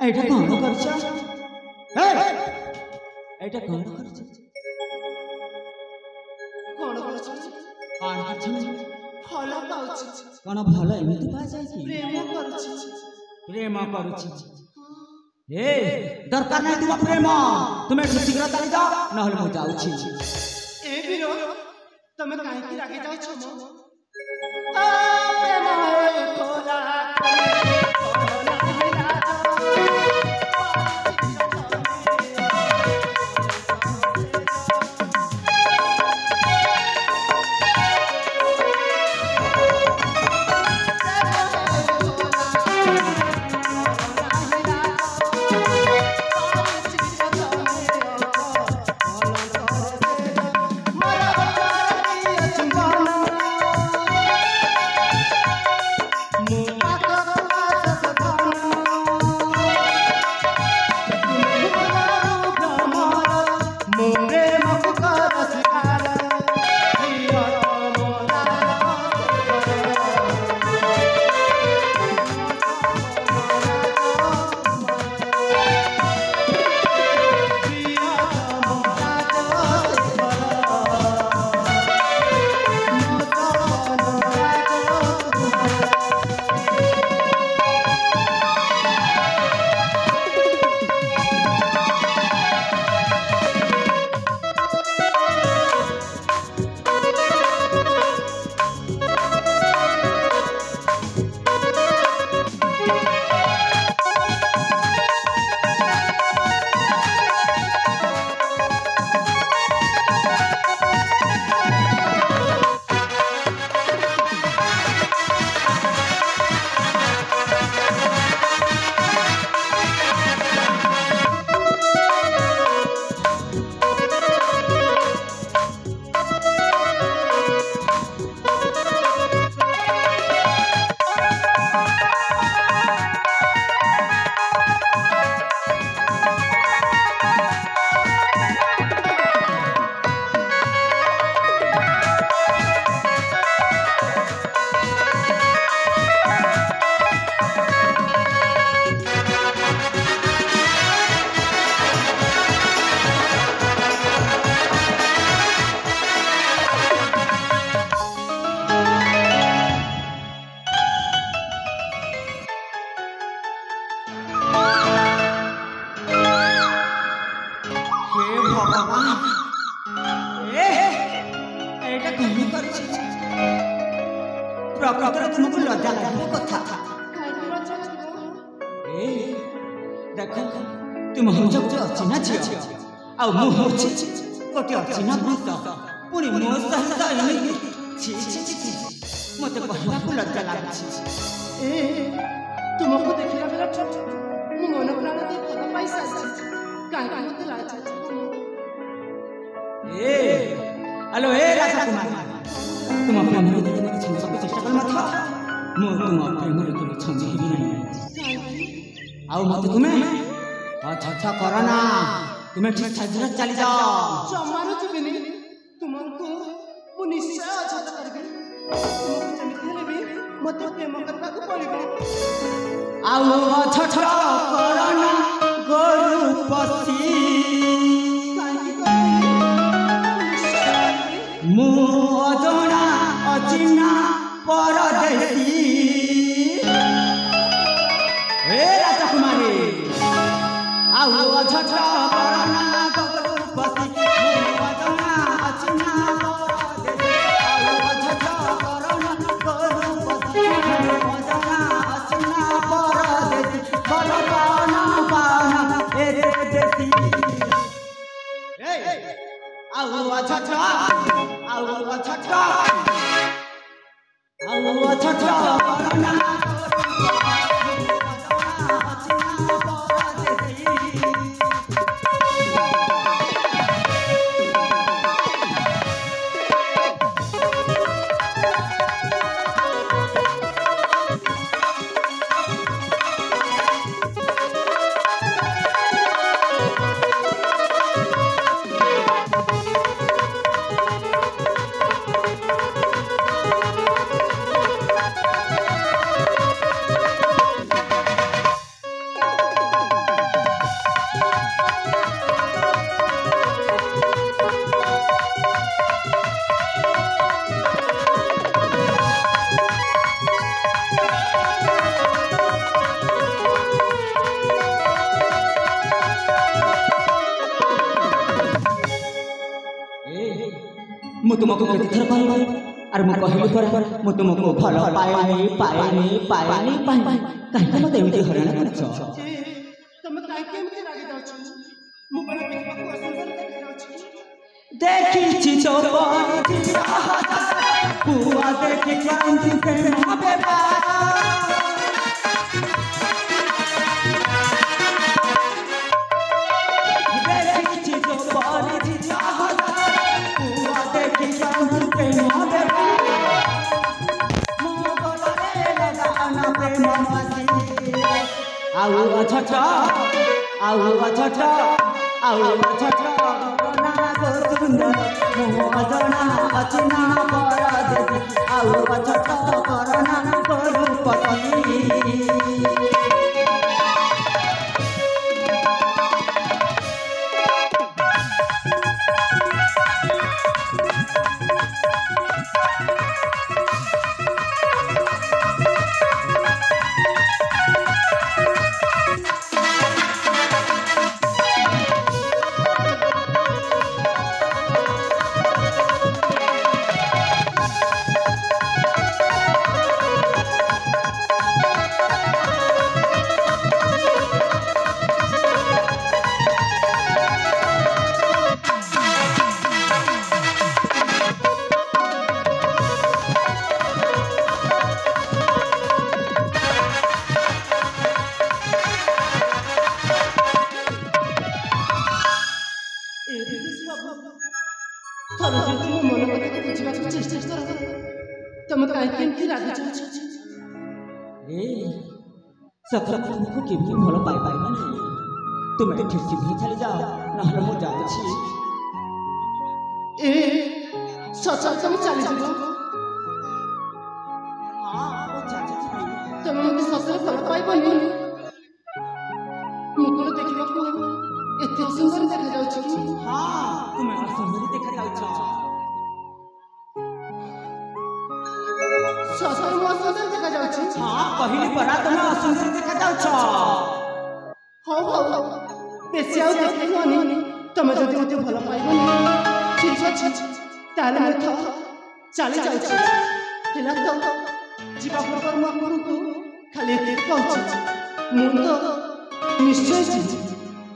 এইটা কোন করছ এইটা কোন করছ কোন করছ কোন করছ ফল পাউছি কোন ভাল এমতি পা যাই প্রেম করছি এ দরকার নাই তোমার প্রেম তুমি শীঘ্র চালি যাও নহলে মু যাউছি এ বীর তুমি কাইকি রাগে যাচ্ছ মো প্রেম খোলা प्रकृतर तुमको लज्जा लगे कथा ए देखो तुम हो जो अच्छी ना झियो आ मु होछि कोटी अच्छी ना भूत पुनी मो सहित एनी छी छी छी मते कहला को लज्जा लागी ए तुमको देखिला बेला मु मन प्राण दे भल पैसा काहे मते लाज ए हेलो ए राजा कुमार तुम प्रेम रे देखने की छंद सब चेष्टा कर मत मो तुम प्रेम रे के छंद ही नहीं आउ मते तुम्हें अच्छा करना तुम्हें ठीक छाजरा चली जाओ जमारो जुबिनी तुमको मु निश्चय अच्छा करबे तुमको जमिते लेबे मते प्रेम करबा को पड़िबे आउ अच्छा करना गोरु पसी मु अजना अचिना परदेसी हे राजकुमारी आउ अछछ करना गरुपति मु अजना अचिना परदेसी आउ अछछ करना गरुपति मु अजना अचिना परदेसी बलपाना पाना ए देसी आउ अछछ करना तुमको केते थर कहली अरे मु कहली पर मु तुमको भल पाएनी काहे मते एमती हराना करछ तमे काहे केमती रागी जाउछ मु बड़ा देखबाको असुंदर देखा जाउछ देखी तो पुआ देखी क्रांति प्रेम बेबार देखी तो पुआ देखी क्रांति प्रेम बेबार मोगरे लगाना प्रेम मसी आउ अछछ सुंदर मोहजना अचना पर देवी आउ अछछ करना रूपती सफर तुमको केमती भल पाई पाइबा नहीं तुम ठीक शीघ्र चली जाओ नहले मु जाउछि ए सचा तुम चली जाओ हां मु जाउछि तुम मते ससुर भल पाइबनी मुकुल देखिबाको एते सुंदर देखा जाउछि कि हां तुम सुंदर देखा जाउछ ससुर मो सुंदर देखा जाउछि हां कहली परा तुम सुंदर देखा जाउछ हो बेसी आउ देखिबनी तुम जदि मते भल पाइबनी ठीक अछि ताले मत चली जाउछि हेला तो जीवा पर मो आपनको खाली एते कहछि मु तो निश्चय छी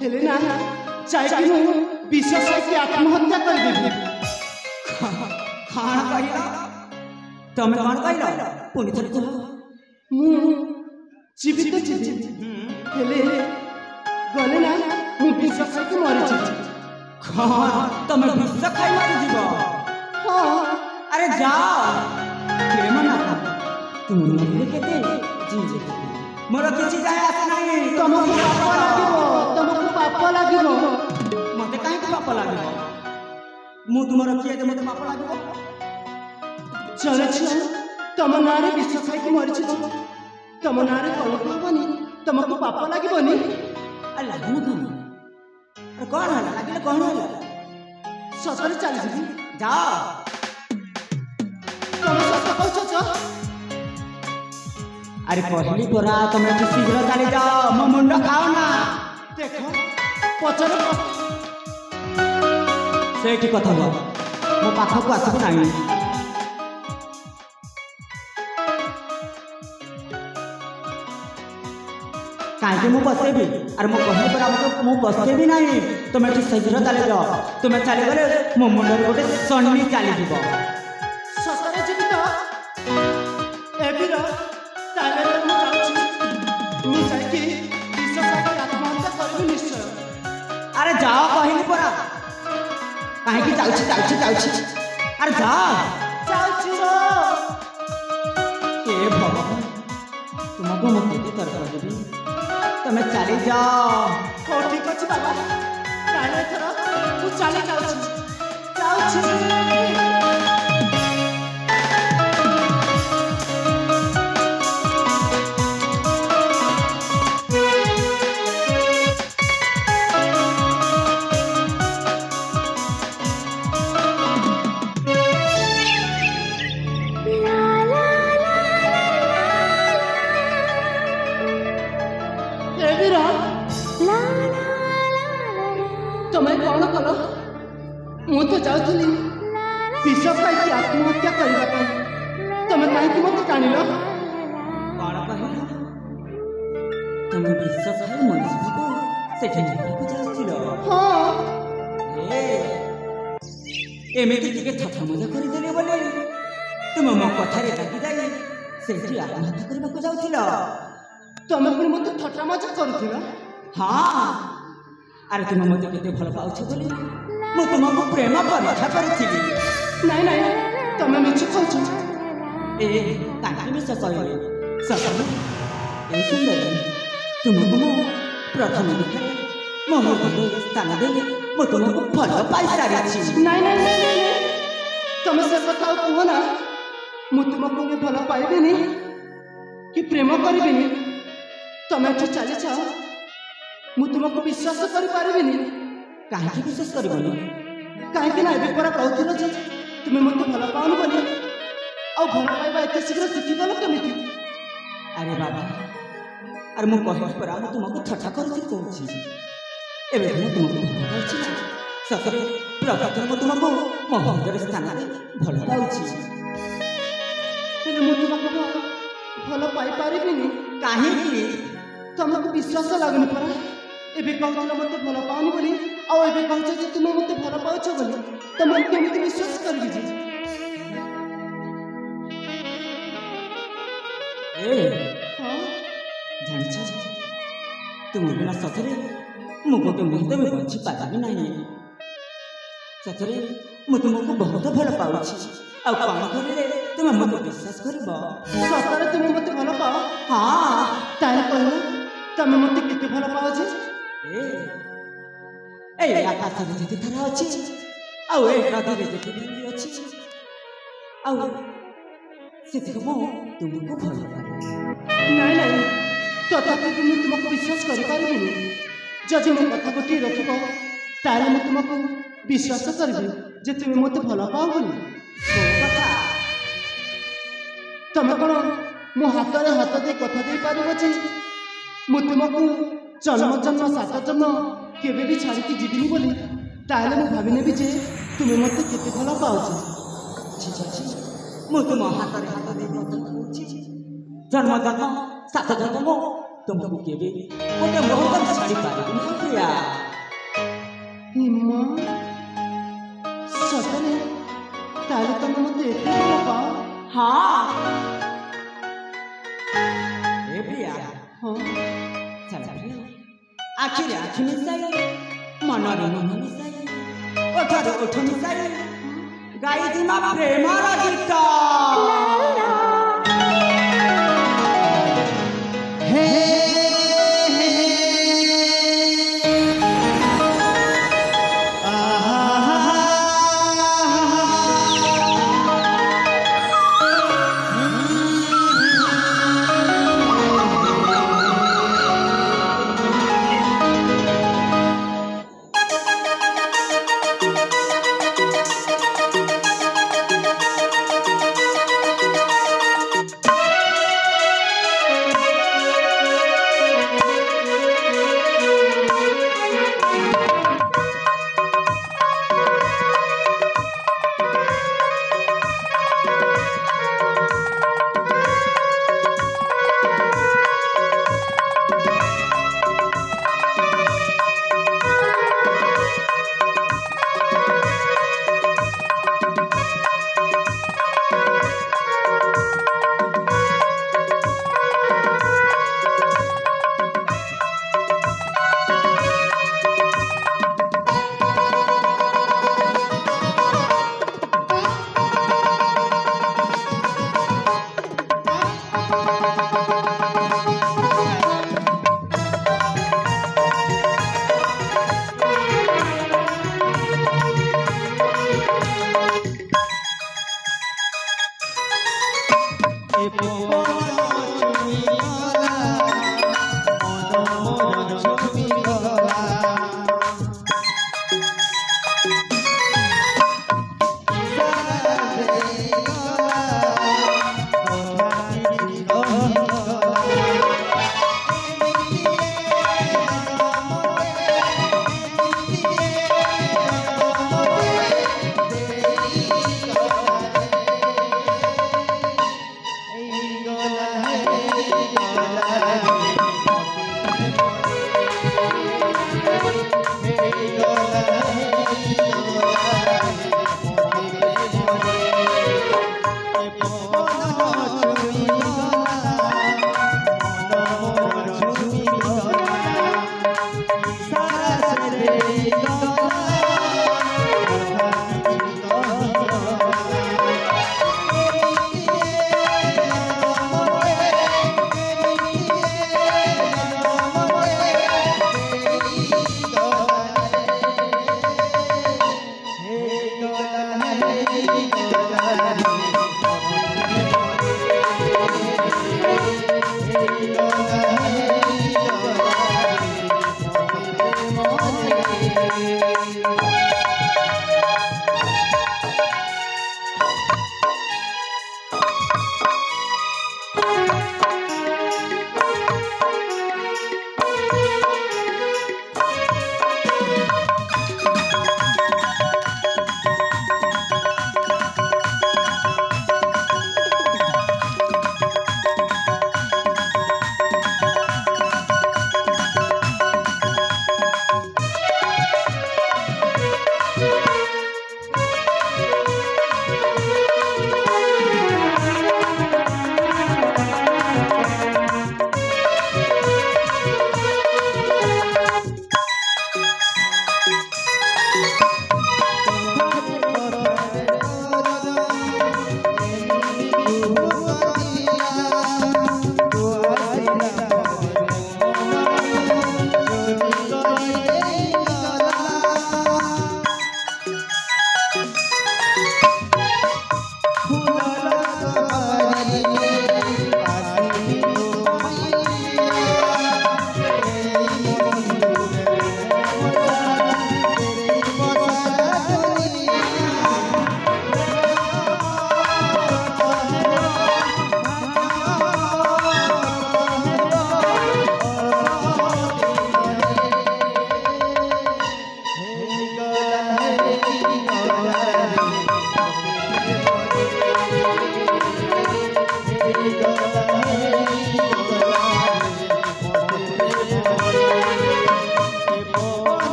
हेले ना चाहे कि मु विश्वास के आत्महत्या कर देबी खाना कहिला तमे कोन कहिला पुनी थरे तो मु जीवित छी हेले गले ना मु विश्वास के मरि छी खान तमे विश्वास खाई मारि जीव हां अरे जाओ प्रेम ना तुम मरले केते जी मोर किछि जाय आस नाही तुमको पाप लागिबो मते काहे के पाप लागिबो मु तुमर किए दे मते पाप लागिबो चले छी तुम नारे विश्वास के मरि छी तुम नारे कलक बनी तुमको पाप लागिबोनी अल्लाह लागनु कोन अरे कोन हला लागिले कोन हला ससुर चली जी जाओ तुम सस कहछ छ अरे कहली परा तुम शीघ्र चली जाओ मो मुंड खाओ ना देखो पचर सेठी कथा हो मो पाखक आसबो नाही काहे मु बसेबी अरे मो कहली परा मु बसेबी नाही तुम शीघ्र चली जाओ तुम चली गले मो मुंड गोटे सन्नी चली जीवो ससुर जीवित एबिरो ताले मु जाउछि मु जाइके विश्वास के आत्महत्या करबी निश्चय अरे जाओ कहली परा काहे कि जाउछि अरे जाओ जाउछि ए भगवान तुमको मत केते तरकर देबी तमे चली जाओ हो ठीक अछि बाबा ताले थरा मु चली जाउछि तुम्हें कौन कल मु तो जाऊली विष खाई आत्महत्या करने तुम कहीं मत टाणिल कौन कहल तुम विष खाई मनुष्य को सेठी नेବାକୁ ଯାଉଥିଲ हाँ एमिति टिके थथा मजा କରିଦେଲେ ବୋଲି तुम मो कथारे लागी जाई सेठी आत्महत्या କରିବାକୁ ଯାଉଥିଲ तुम पुणी मत थट्टा मजा करुथिल हाँ अरे तुम मते केते भल पाउछ बोली मु तुमको प्रेम परीक्षा करूथिली नहीं नहीं तुम मिछ कहछ ए काहे मिछ कहले ससुर ए सुंदर तुमको मो प्रथम देखा मो हृदय स्थान देले मु तुमको भल पाई सारी नहीं नहीं नहीं तुम से कथा कहो ना मु तुमको भी भल पाइबेनी कि प्रेम करिबेनी तुम एठू चली जाओ मु तुमको विश्वास करि पारिबेनी काहे विश्वास करबनी काहे ना एबे परा कहथिलो जे तुम मते भल पाउन बोली आ भल पाइबा एते शीघ्र शिखि गलो केमिति अरे बाबा अरे मु कहै परा मु तुमको ठट्ठा करछि कहछि एबे मु तुमको भल पाउछि ना सतरे प्रकृति मु तुमको मो हृदय स्थान दे भल पाउछि तेरे मु तुमको भल पाई पारिबेनी काहे कि तुमको विश्वास लागनी परा एबे कहथिलो मते भल पाउनी बोली आ एबे कहछ जे तुम मते भल पाउछ बोली त मन केमिति विश्वास करबी जे ए हां जानिछ तुम बिना सतरे मु गोटे मुहूर्त में बंची पारिबी नहीं सतरे मु तुमको बहुत भल पाउछि आ कोन करिले तुम मते विश्वास करबो सतरे तुम मते भल पाओ हां ताई कहलो तुम मते केते भल पाओ जे ए आकाश रे जेते तारा अछि आ ए नदी रे जेते नदी अछि आ सेते मो तुमको भल पाए नहीं नहीं तथापि तुम तुमको विश्वास कर पारिबेनी जदि मो कथा गोटे रखिब तारे मु तुमको विश्वास करबी जे तुम मते भल पाओ बोली कथा तुम कौन मो हाथ रे हाथ दे कथा दे पारिबो जे मु तुमको जन्म जन्म सात जन्म केबे भी छाड़ी की जीविनी बोली ताले मु भाबी नेबी जे तुम मते केते भल पाओ जे छी मु तुम हाथ रे हाथ दे कथा कहछि जन्म जन्म सात जन्म तुमको केबे गोटे मोहब्बत छाड़ी पारिबी नहीं प्रिया हिम्मा सतरे ताले तुम मते एते भल पाओ हाँ ए प्रिया हाँ चल प्रिया आखिर आँख मिसाई मन रे मन मिसाई ओठरे ओठ मिसाई गाई दिमा प्रेमर गीत हे Hey,